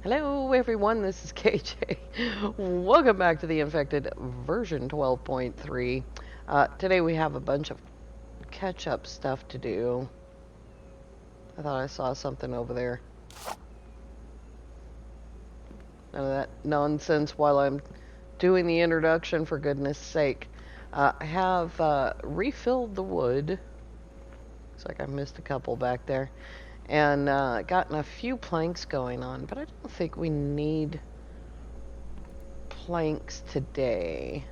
Hello everyone, this is KJ. Welcome back to the Infected version 12.3. Today we have a bunch of catch-up stuff to do. I thought I saw something over there. None of that nonsense while I'm doing the introduction, for goodness sake. I have refilled the wood. Looks like I missed a couple back there. And gotten a few planks going on, but I don't think we need planks today.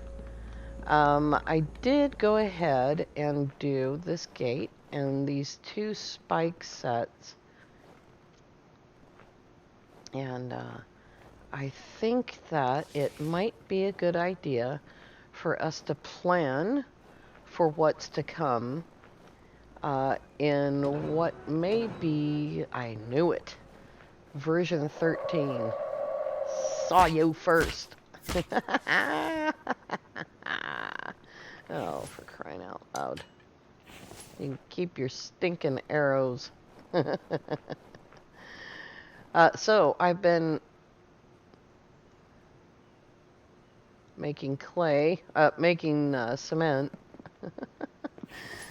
I did go ahead and do this gate and these two spike sets, and I think that it might be a good idea for us to plan for what's to come in what may be, I knew it, version 13. Saw you first. Oh, for crying out loud. You can keep your stinking arrows. So, I've been making cement.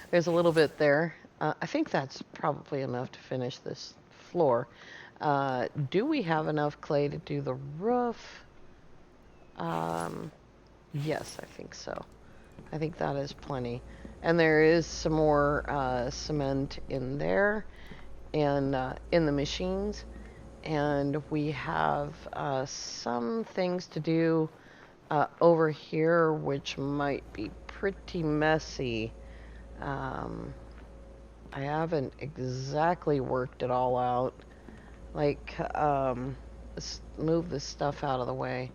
There's a little bit there. I think that's probably enough to finish this floor. Do we have enough clay to do the roof? Yes, I think so. I think that is plenty. And there is some more cement in there and in the machines. And we have some things to do over here, which might be pretty messy. I haven't exactly worked it all out. Like, let's move this stuff out of the way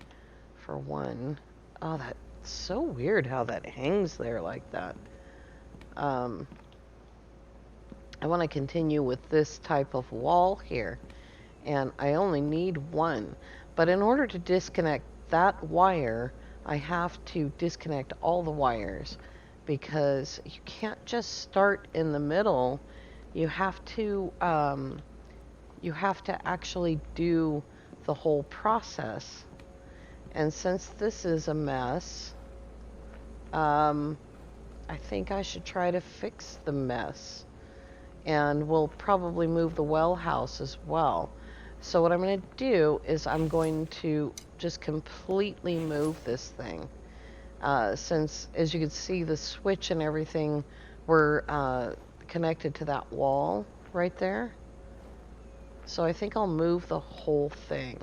for one. Oh, that's so weird how that hangs there like that. I want to continue with this type of wall here, and I only need one. But in order to disconnect that wire, I have to disconnect all the wires, because you can't just start in the middle. You have to actually do the whole process. And since this is a mess, I think I should try to fix the mess. And we'll probably move the well house as well. So what I'm going to do is I'm going to just completely move this thing. Since, as you can see, the switch and everything were connected to that wall right there. So I think I'll move the whole thing.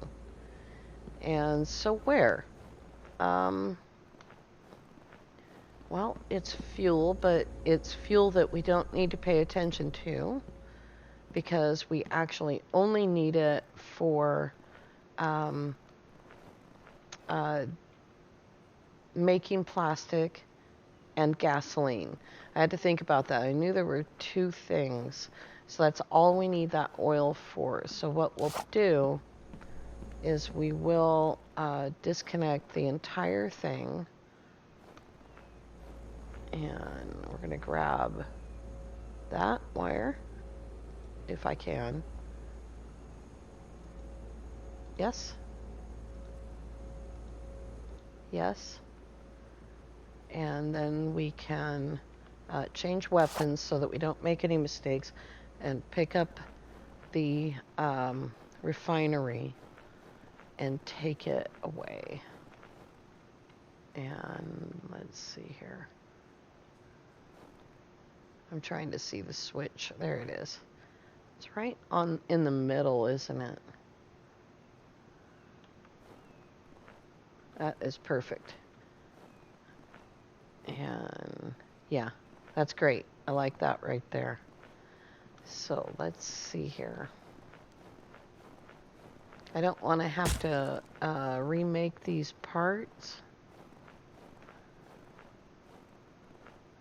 And so where? Well, it's fuel, but it's fuel that we don't need to pay attention to, because we actually only need it for making plastic and gasoline. I had to think about that. I knew there were two things. So that's all we need that oil for. So what we'll do is we will disconnect the entire thing. And we're going to grab that wire, if I can. Yes? Yes. And then we can change weapons so that we don't make any mistakes, and pick up the refinery and take it away. And let's see here. I'm trying to see the switch. There it is. It's right on in the middle, isn't it? That is perfect. And yeah, that's great. I like that right there. So let's see here. I don't want to have to remake these parts.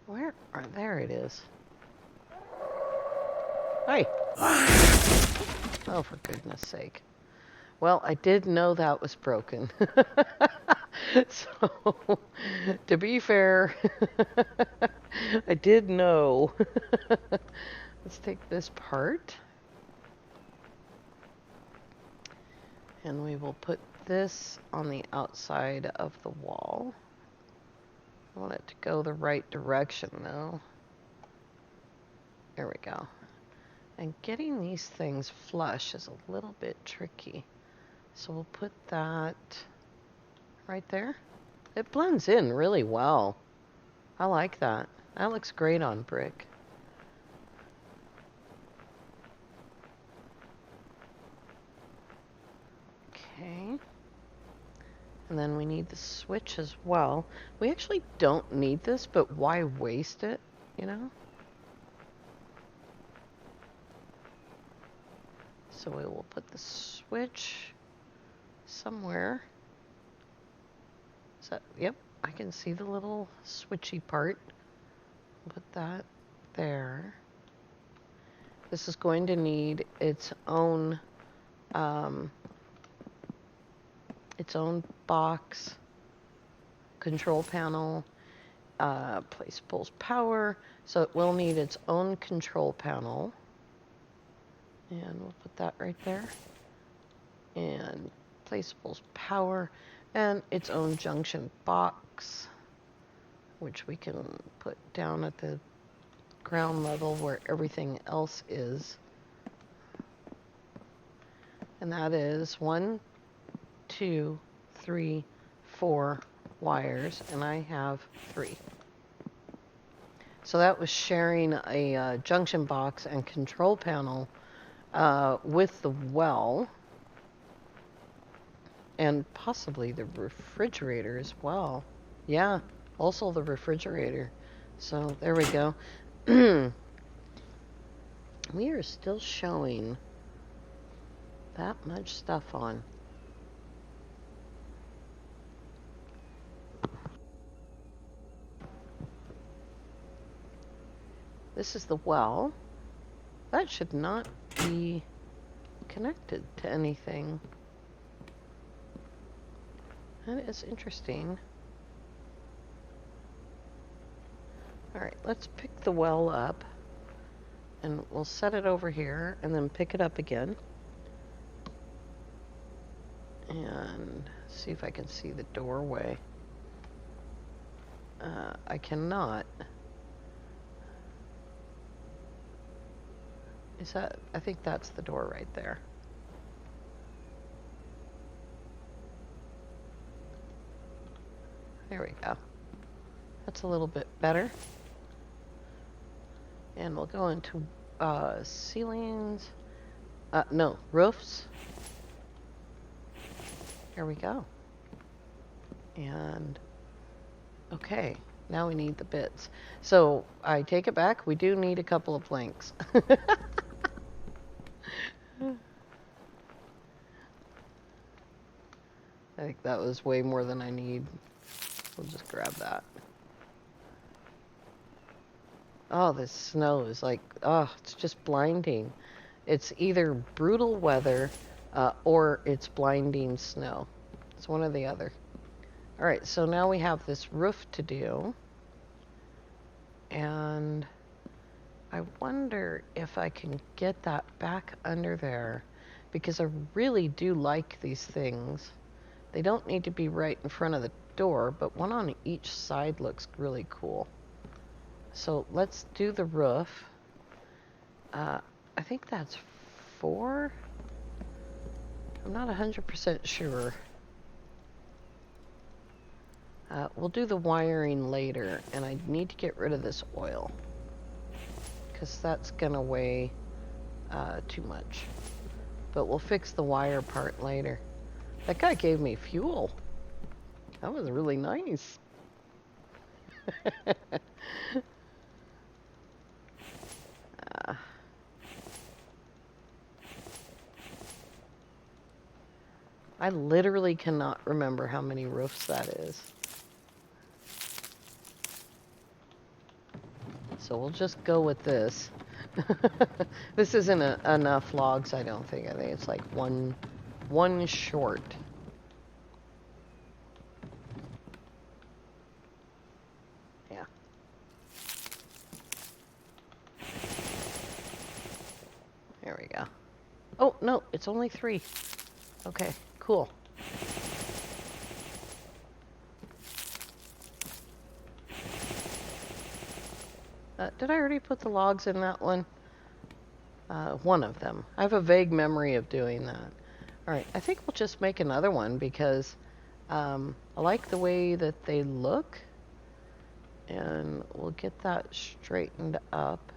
Where are, there it is. Hi. Oh, for goodness sake. Well, I did know that was broken. So, to be fair, I did know. Let's take this part And we will put this on the outside of the wall. I want it to go the right direction though. There we go. And getting these things flush is a little bit tricky. So we'll put that right there. It blends in really well. I like that. That looks great on brick. Okay. And then we need the switch as well. We actually don't need this, but why waste it, you know? So we will put the switch somewhere. Is that, yep, I can see the little switchy part. Put that there. This is going to need its own box, control panel, place pulls power, so it will need its own control panel. And we'll put that right there. And place pulls power and its own junction box, which we can put down at the ground level where everything else is. And that is 1, 2, 3, 4 wires, and I have 3. So that was sharing a junction box and control panel with the well, and possibly the refrigerator as well. Yeah, also the refrigerator. So there we go. We are still showing that much stuff on. This is the well. That should not be connected to anything. That is interesting. Alright, let's pick the well up. And we'll set it over here and then pick it up again. And see if I can see the doorway. I cannot. Is that, I think that's the door right there. There we go. That's a little bit better. And we'll go into ceilings. No, roofs. There we go. And okay, now we need the bits. So I take it back. We do need a couple of planks. I think that was way more than I need. We'll just grab that. Oh, this snow is like, oh, it's just blinding. It's either brutal weather or it's blinding snow. It's one or the other. All right, so now we have this roof to do. And I wonder if I can get that back under there, because I really do like these things. They don't need to be right in front of the door, but one on each side looks really cool. So let's do the roof. I think that's 4. I'm not 100% sure. We'll do the wiring later, and I need to get rid of this oil, because that's gonna weigh too much. But we'll fix the wire part later. That guy gave me fuel. That was really nice. I literally cannot remember how many roofs that is. So we'll just go with this. This isn't enough logs, I don't think. I think it's like one short. Yeah. There we go. Oh, no, it's only 3. Okay, cool. Did I already put the logs in that one? One of them. I have a vague memory of doing that. Alright, I think we'll just make another one because I like the way that they look. And we'll get that straightened up.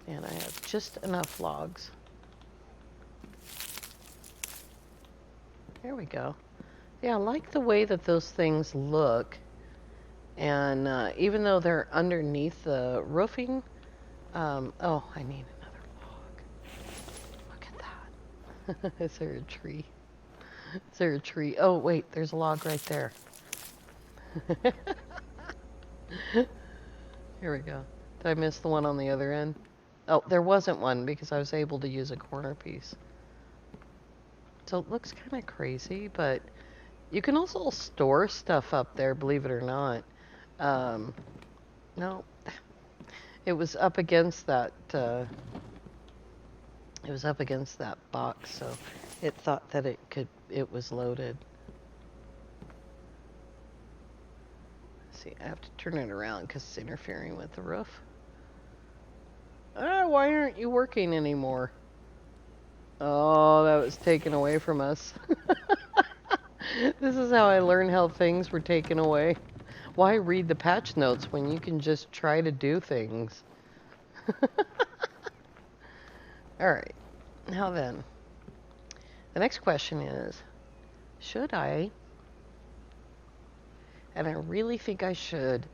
And I have just enough logs. There we go. Yeah, I like the way that those things look. And even though they're underneath the roofing, oh, I need another log. Look at that. Is there a tree? Is there a tree? Oh, wait, there's a log right there. Here we go. Did I miss the one on the other end? Oh, there wasn't one because I was able to use a corner piece. So it looks kind of crazy, but you can also store stuff up there, believe it or not. No, it was up against that, box, so it thought that it was loaded. Let's see, I have to turn it around because it's interfering with the roof. Why aren't you working anymore? Oh, that was taken away from us. This is how I learned how things were taken away. Why read the patch notes when you can just try to do things? Alright, now then. The next question is, should I? And I really think I should.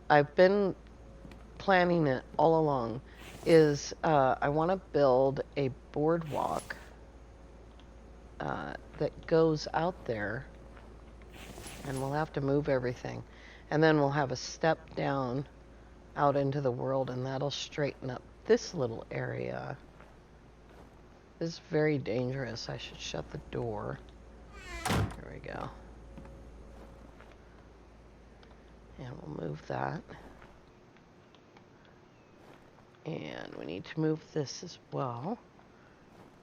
I've been planning it all along. I want to build a boardwalk that goes out there, and we'll have to move everything. And then we'll have a step down out into the world, and that'll straighten up this little area. This is very dangerous. I should shut the door. There we go. And we'll move that. And we need to move this as well.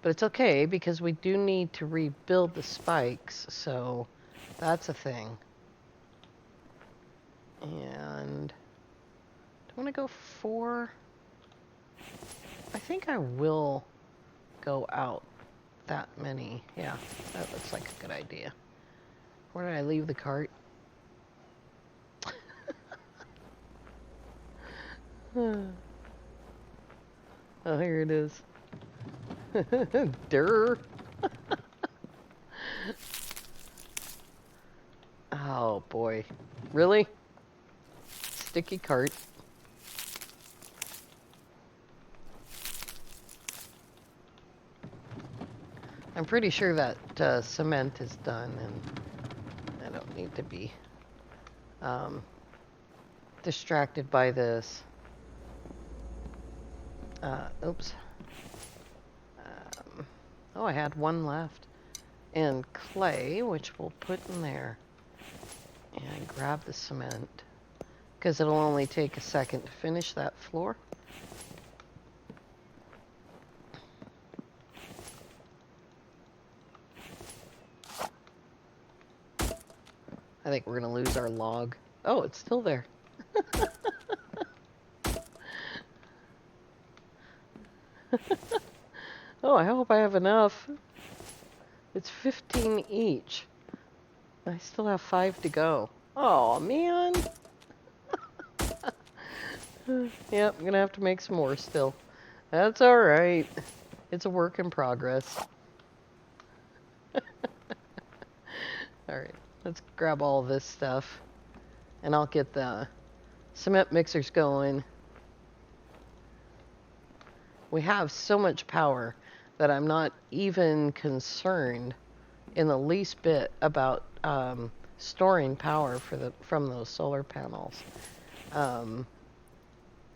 But it's okay because we do need to rebuild the spikes, so that's a thing. And do I want to go 4? I think I will go out that many. Yeah, that looks like a good idea. Where did I leave the cart? Oh, here it is. Durr. Oh, boy. Really? Sticky cart. I'm pretty sure that cement is done, and I don't need to be distracted by this. Oops. Oh, I had one left. And clay, which we'll put in there. And grab the cement. Because it'll only take a second to finish that floor. I think we're going to lose our log. Oh, it's still there. Oh, I hope I have enough. It's 15 each. I still have 5 to go. Oh, man. Yep, I'm going to have to make some more still. That's alright. It's a work in progress. Alright, let's grab all this stuff. And I'll get the cement mixers going. We have so much power that I'm not even concerned in the least bit about storing power from those solar panels.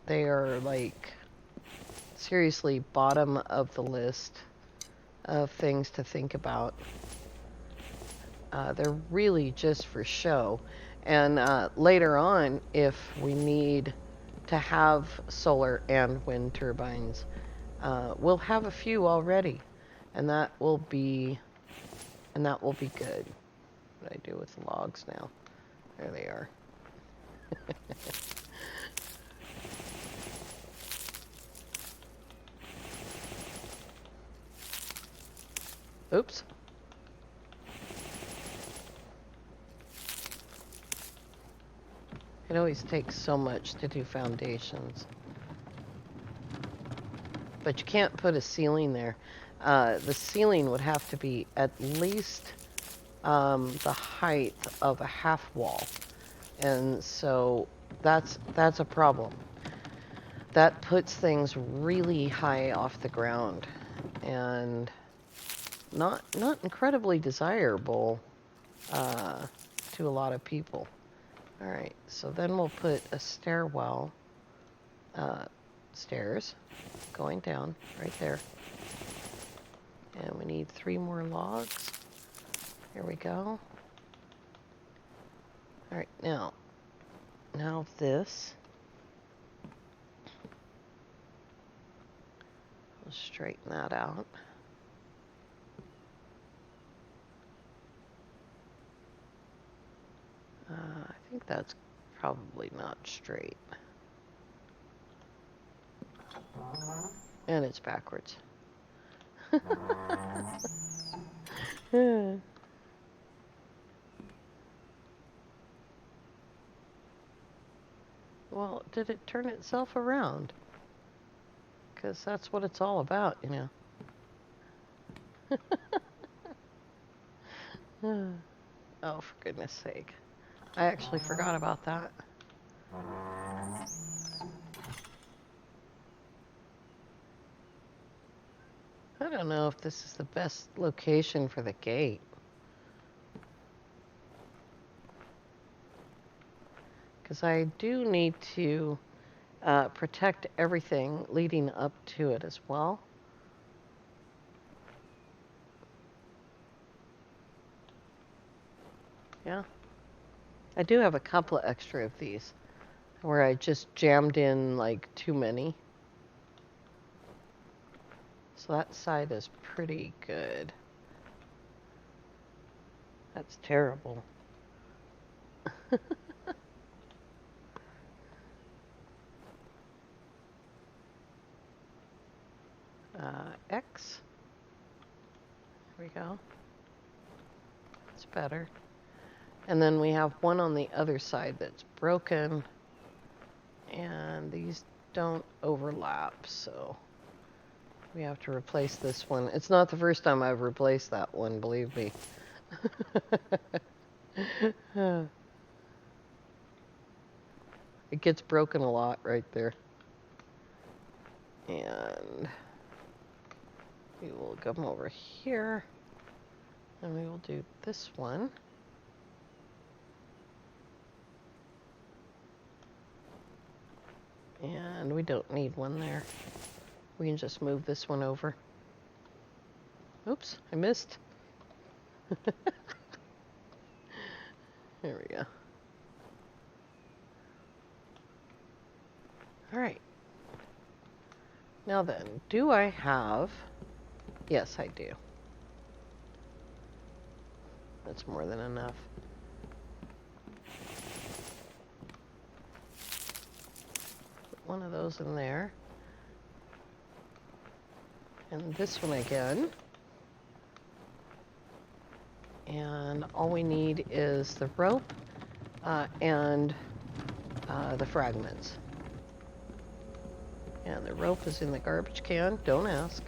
They are like seriously bottom of the list of things to think about. They're really just for show. And later on, if we need to have solar and wind turbines, we'll have a few already, and that will be good. What do I do with the logs now? There they are. Oops. It always takes so much to do foundations. But you can't put a ceiling there. The ceiling would have to be at least the height of a half wall. And so that's a problem. That puts things really high off the ground and not incredibly desirable to a lot of people. All right, so then we'll put a stairwell, stairs going down right there. And we need 3 more logs. Here we go. All right, now this. We'll straighten that out. I think that's probably not straight. And it's backwards. Well, did it turn itself around? Because that's what it's all about, you know. Oh, for goodness sake. I actually forgot about that. I don't know if this is the best location for the gate. Because I do need to protect everything leading up to it as well. Yeah. I do have a couple of extra of these where I just jammed in like too many. So that side is pretty good. That's terrible. X. There we go. That's better. And then we have one on the other side that's broken. And these don't overlap, so we have to replace this one. It's not the first time I've replaced that one, believe me. It gets broken a lot right there. And we will come over here and we will do this one. And we don't need one there. We can just move this one over. Oops, I missed. There we go. All right. Now then, do I have... Yes, I do. That's more than enough. Put one of those in there. And this one again. And all we need is the rope and the fragments. And the rope is in the garbage can, don't ask.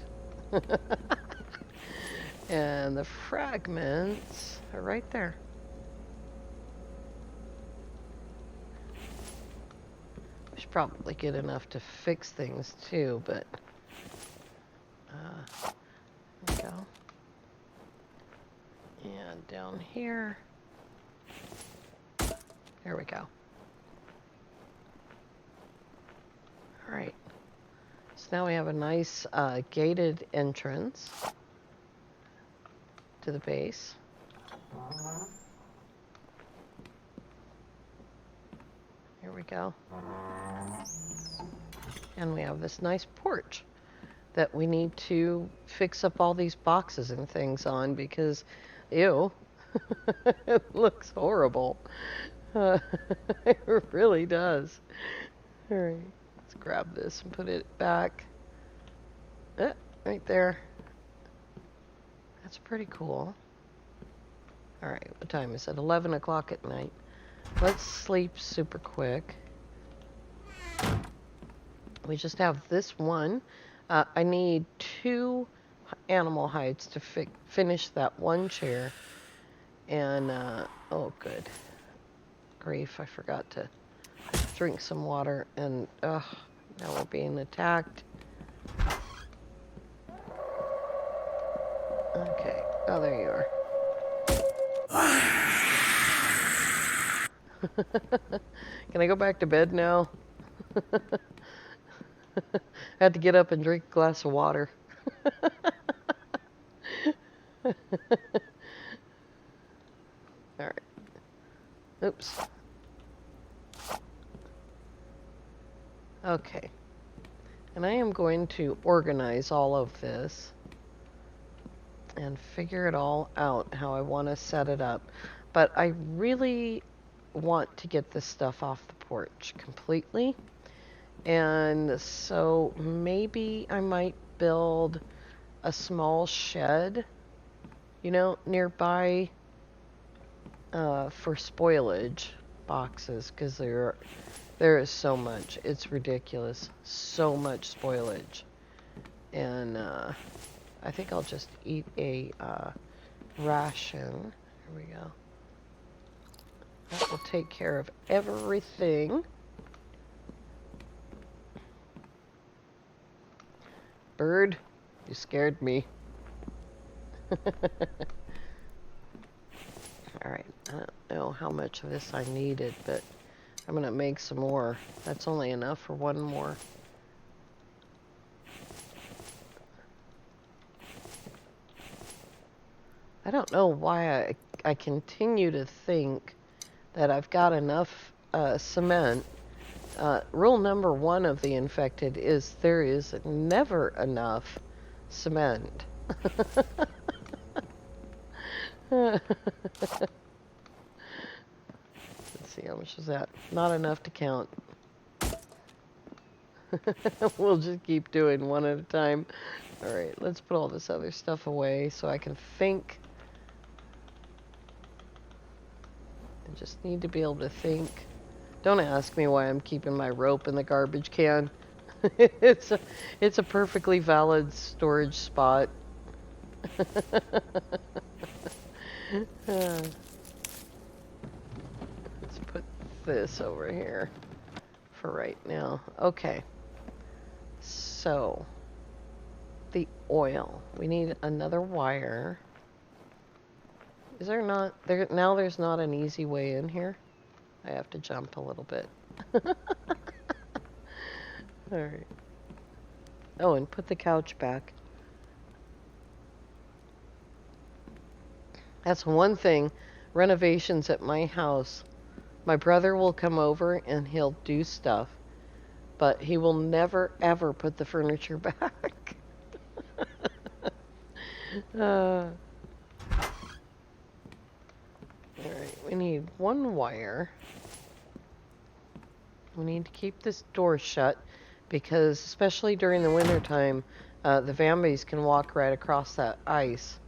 And the fragments are right there. We should probably get enough to fix things too, but there we go. And down here, there we go. All right. So now we have a nice gated entrance to the base. Here we go. And we have this nice porch, that we need to fix up all these boxes and things on because, ew, it looks horrible. Uh, it really does. All right, let's grab this and put it back. Right there. That's pretty cool. All right, what time is it? 11 o'clock at night. Let's sleep super quick. We just have this one. I need 2 animal hides to finish that one chair. And, oh, good grief, I forgot to drink some water. And, now we're being attacked. Okay. Oh, there you are. Can I go back to bed now? I had to get up and drink a glass of water. All right. Oops. Okay. And I am going to organize all of this and figure it all out how I want to set it up. But I really want to get this stuff off the porch completely. And so maybe I might build a small shed, nearby for spoilage boxes, because there is so much. It's ridiculous. So much spoilage. And I think I'll just eat a ration. Here we go. That will take care of everything. Bird, you scared me. Alright, I don't know how much of this I needed, but I'm going to make some more. That's only enough for one more. I don't know why I continue to think that I've got enough cement. Rule number 1 of the infected is there is never enough cement. Let's see, how much is that? Not enough to count. We'll just keep doing one at a time. Alright, let's put all this other stuff away so I can think. I just need to be able to think. Don't ask me why I'm keeping my rope in the garbage can. it's a perfectly valid storage spot. Let's put this over here for right now. Okay. So, the oil. We need another wire. Is there not? Now there's not an easy way in here? I have to jump a little bit. Alright. Oh, and put the couch back. That's one thing. Renovations at my house. My brother will come over and he'll do stuff, but he will never ever put the furniture back. Alright, we need one wire. We need to keep this door shut because, especially during the winter time, the Vambies can walk right across that ice.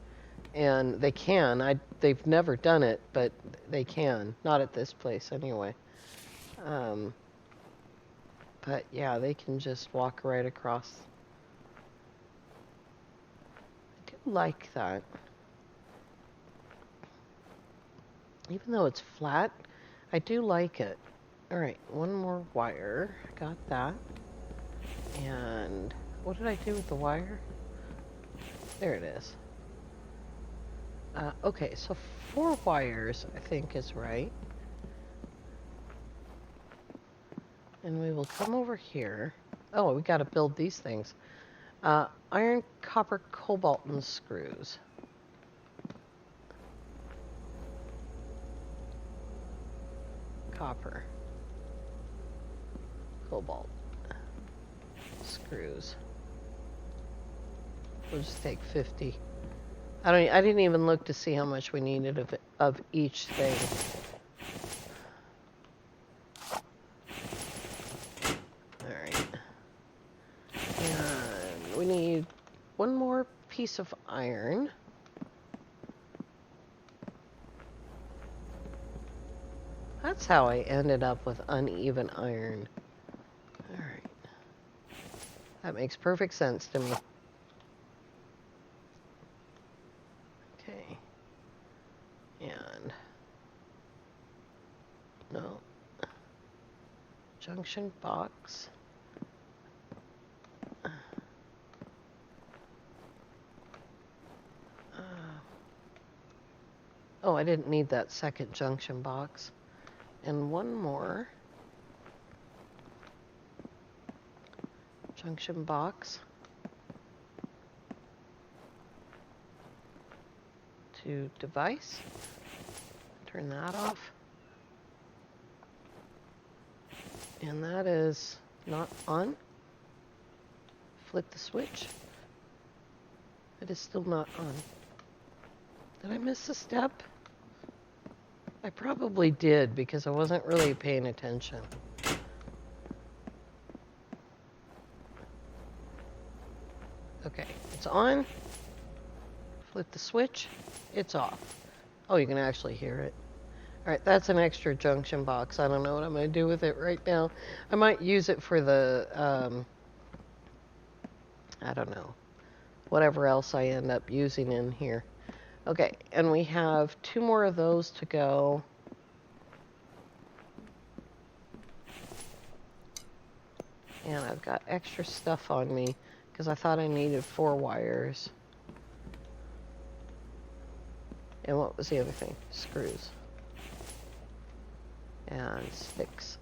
And they can. They've never done it, but they can. Not at this place, anyway. But yeah, they can just walk right across. I do like that. Even though it's flat, I do like it. Alright, one more wire. Got that. And what did I do with the wire? There it is. Okay, so 4 wires, I think, is right. And we will come over here. Oh, we got to build these things. Iron, copper, cobalt, and screws. Copper. Cobalt. Screws. We'll just take 50. I didn't even look to see how much we needed of each thing. Alright. And we need one more piece of iron. That's how I ended up with uneven iron. Alright. That makes perfect sense to me. Okay. And... no. Junction box. Oh, I didn't need that second junction box. And one more junction box to device. Turn that off. And that is not on. Flip the switch. It is still not on. Did I miss a step? I probably did because I wasn't really paying attention. Okay, it's on. Flip the switch. It's off. Oh, you can actually hear it. Alright, that's an extra junction box. I don't know what I'm going to do with it right now. I might use it for the, I don't know, whatever else I end up using in here. Okay, and we have 2 more of those to go. And I've got extra stuff on me because I thought I needed 4 wires. And what was the other thing? Screws. And sticks.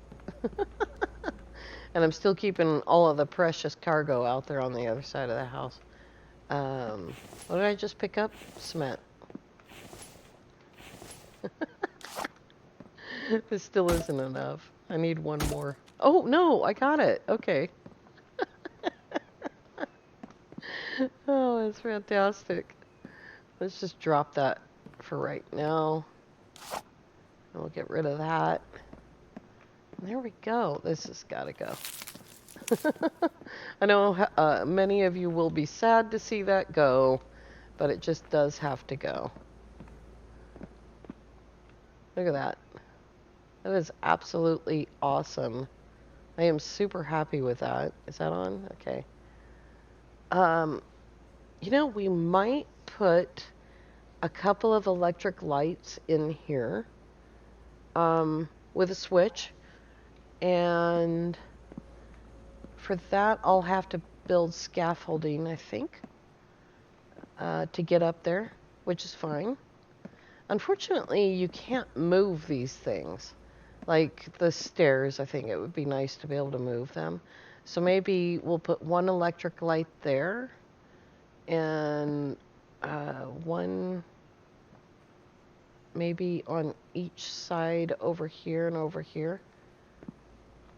And I'm still keeping all of the precious cargo out there on the other side of the house. What did I just pick up? Cement. This still isn't enough. I need one more. Oh, no, I got it. Okay. Oh, that's fantastic. Let's just drop that for right now. And we'll get rid of that. And there we go. This has got to go. I know many of you will be sad to see that go, but it just does have to go. Look at that. That is absolutely awesome. I am super happy with that. Is that on? Okay. You know, we might put a couple of electric lights in here with a switch. And for that, I'll have to build scaffolding, I think, to get up there, which is fine. Unfortunately, you can't move these things. Like the stairs, I think it would be nice to be able to move them. So maybe we'll put one electric light there and one maybe on each side over here and over here.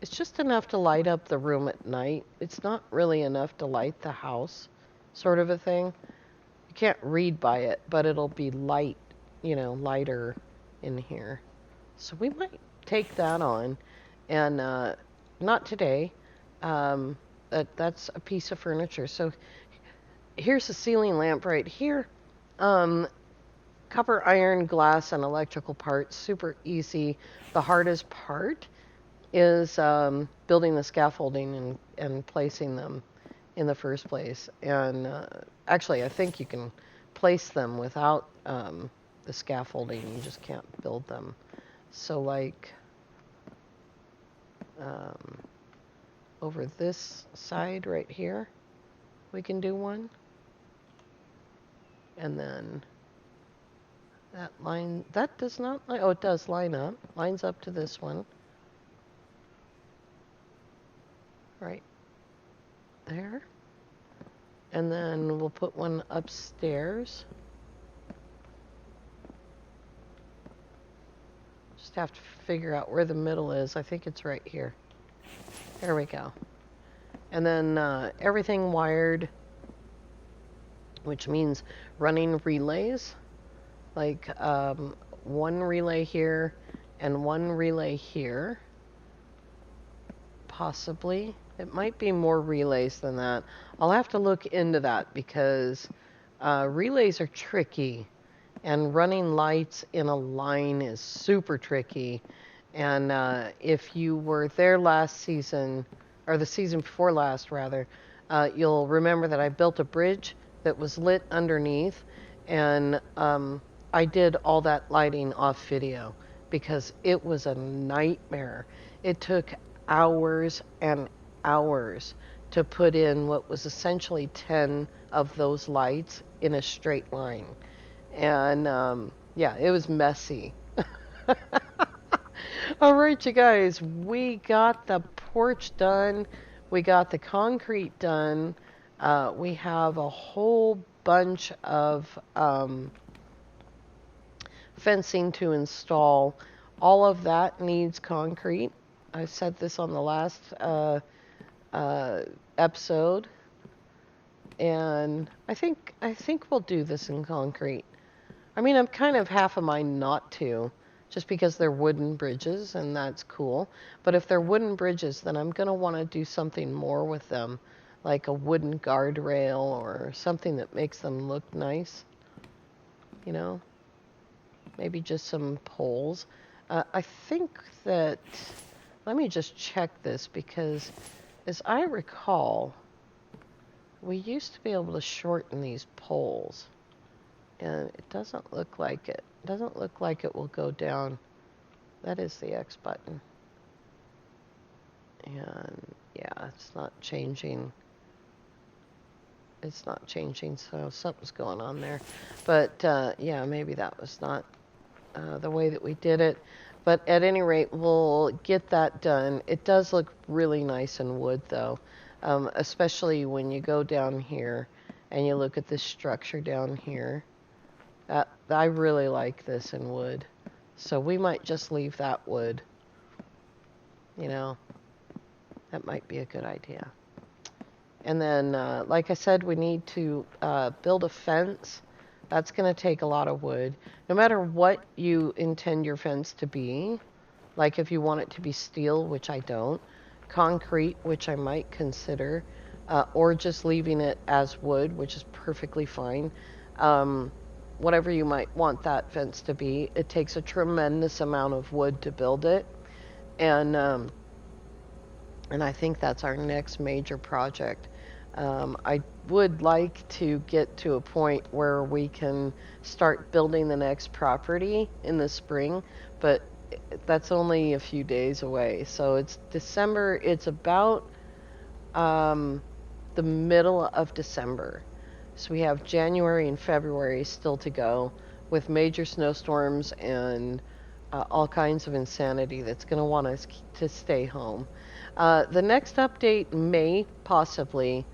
It's just enough to light up the room at night. It's not really enough to light the house, sort of a thing. You can't read by it, but it'll be light, you know, lighter in here. So we might take that on, and not today. That's a piece of furniture. So here's a ceiling lamp right here. Copper, iron, glass, and electrical parts, super easy. The hardest part is building the scaffolding and placing them in the first place. And actually, I think you can place them without the scaffolding. You just can't build them. So like over this side right here, we can do one. And then that line, that does not, oh, it does line up. Lines up to this one. Right there. And then we'll put one upstairs. Just have to figure out where the middle is. I think it's right here. There we go. And then everything wired which means running relays, like one relay here and one relay here, possibly. It might be more relays than that. I'll have to look into that because relays are tricky, and running lights in a line is super tricky. And if you were there last season, or the season before last, rather, you'll remember that I built a bridge that was lit underneath, and I did all that lighting off video because it was a nightmare. It took hours and hours to put in what was essentially 10 of those lights in a straight line. And yeah, it was messy. All right, you guys, we got the porch done. We got the concrete done. We have a whole bunch of fencing to install. All of that needs concrete. I said this on the last episode, and I think we'll do this in concrete. I mean, I'm kind of half a mind not to, just because they're wooden bridges, and that's cool. But if they're wooden bridges, then I'm going to want to do something more with them, like a wooden guardrail or something that makes them look nice. You know, maybe just some poles. I think that, let me just check this because, as I recall, we used to be able to shorten these poles. And it doesn't look like it. It doesn't look like it will go down. That is the X button. And yeah, it's not changing. It's not changing, so something's going on there. But yeah, maybe that was not the way that we did it. But at any rate, we'll get that done. It does look really nice in wood, though, especially when you go down here and you look at this structure down here. I really like this in wood. So we might just leave that wood. You know, that might be a good idea. And then, like I said, we need to build a fence. That's going to take a lot of wood. No matter what you intend your fence to be, like if you want it to be steel, which I don't, concrete, which I might consider, or just leaving it as wood, which is perfectly fine. Whatever you might want that fence to be, it takes a tremendous amount of wood to build it, and I think that's our next major project. I would like to get to a point where we can start building the next property in the spring, but that's only a few days away. So it's December. It's about the middle of December. So we have January and February still to go with major snowstorms and all kinds of insanity that's going to want us to stay home. The next update may possibly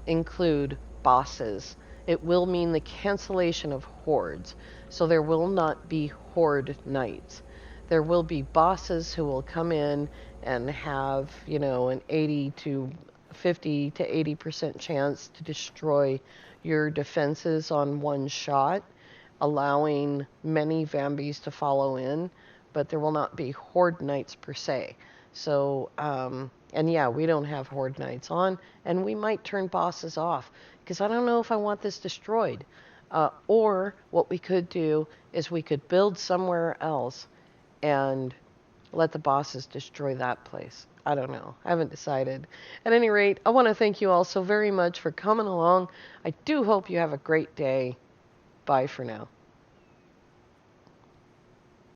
include bosses. It will mean the cancellation of hordes. So there will not be horde nights. There will be bosses who will come in and have, you know, an 80 to 50 to 80% chance to destroy your defenses on one shot, allowing many Vambies to follow in, but there will not be horde nights per se. So, and yeah, we don't have horde nights on, and we might turn bosses off, because I don't know if I want this destroyed. Or what we could do is we could build somewhere else and let the bosses destroy that place. I don't know. I haven't decided. At any rate, I want to thank you all so very much for coming along. I do hope you have a great day. Bye for now.